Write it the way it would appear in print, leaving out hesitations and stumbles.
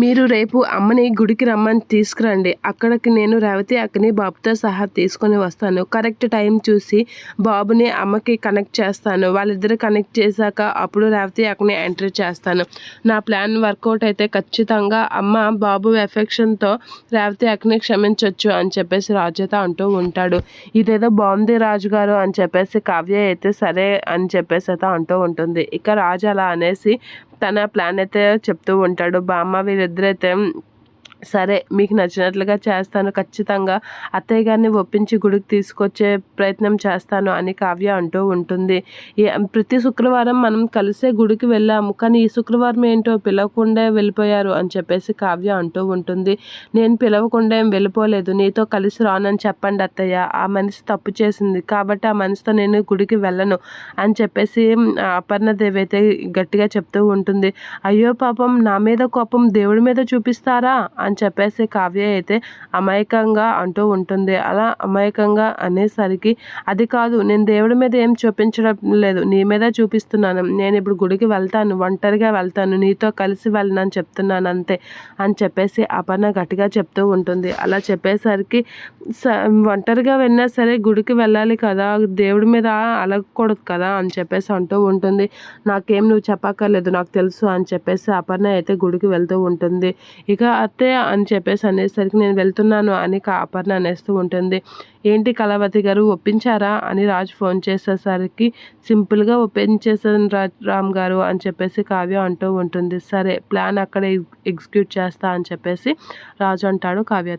మీరు రేపు అమ్మని గుడికి రమ్మని తీసుకురండి. అక్కడికి నేను రేవతి అక్కని బాబుతో సహా తీసుకొని వస్తాను. కరెక్ట్ టైం చూసి బాబుని అమ్మకి కనెక్ట్ చేస్తాను. వాళ్ళిద్దరు కనెక్ట్ చేశాక అప్పుడు రేవతి అక్కని ఎంట్రీ చేస్తాను. నా ప్లాన్ వర్కౌట్ అయితే ఖచ్చితంగా అమ్మ బాబు ఎఫెక్షన్తో రేవతి అక్కని క్షమించవచ్చు అని చెప్పేసి రాజుతో అంటూ ఉంటాడు. ఇదేదో బాగుంది రాజుగారు అని చెప్పేసి కావ్య అయితే సరే అని చెప్పేసి అయితే అంటూ ఉంటుంది. ఇక రాజు అలా అనేసి తన ప్లాన్ అయితే చెప్తూ ఉంటాడు. బామ్మ వీళ్ళిద్దరైతే సరే మీకు నచ్చినట్లుగా చేస్తాను, ఖచ్చితంగా అత్తయ్య గారిని ఒప్పించి గుడికి తీసుకొచ్చే ప్రయత్నం చేస్తాను అని కావ్య అంటూ ఉంటుంది. ప్రతి శుక్రవారం మనం కలిసే గుడికి వెళ్ళాము, కానీ ఈ శుక్రవారం ఏంటో పిలవకుండా వెళ్ళిపోయారు అని చెప్పేసి కావ్య అంటూ ఉంటుంది. నేను పిలవకుండా ఏం వెళ్ళిపోలేదు, నీతో కలిసి రానని చెప్పండి అత్తయ్య. ఆ మనిషి తప్పు చేసింది కాబట్టి ఆ మనిషితో నేను గుడికి వెళ్ళను అని చెప్పేసి అపర్ణదేవి అయితే గట్టిగా చెప్తూ ఉంటుంది. అయ్యో పాపం, నా మీద కోపం దేవుడి మీద చూపిస్తారా అని చెప్పేసి కావ్య అయితే అమాయకంగా అంటూ ఉంటుంది. అలా అమాయకంగా అనేసరికి అది కాదు, నేను దేవుడి మీద ఏం చూపించడం లేదు, నీ మీద చూపిస్తున్నాను. నేను ఇప్పుడు గుడికి వెళ్తాను, ఒంటరిగా వెళ్తాను, నీతో కలిసి వెళ్ళనని చెప్తున్నాను అంతే అని చెప్పేసి అపర్ణ గట్టిగా చెప్తూ ఉంటుంది. అలా చెప్పేసరికి ఒంటరిగా వెళ్ళినా సరే గుడికి వెళ్ళాలి కదా, దేవుడి మీద అలగకూడదు కదా అని చెప్పేసి అంటూ ఉంటుంది. నాకేం నువ్వు చెప్పక్కర్లేదు, నాకు తెలుసు అని చెప్పేసి అపర్ణ అయితే గుడికి వెళ్తూ ఉంటుంది. ఇక అత్తయ్య అని చెప్పేసి అనేసరికి నేను వెళ్తున్నాను అని అపర్ణ అనేస్తూ ఉంటుంది. ఏంటి కళావతి గారు ఒప్పించారా అని రాజు ఫోన్ చేసేసరికి సింపుల్గా ఒప్పించేసాను రామ్ గారు అని చెప్పేసి కావ్య అంటూ ఉంటుంది. సరే, ప్లాన్ అక్కడ ఎగ్జిక్యూట్ చేస్తా అని చెప్పేసి రాజు అంటాడు కావ్యతో.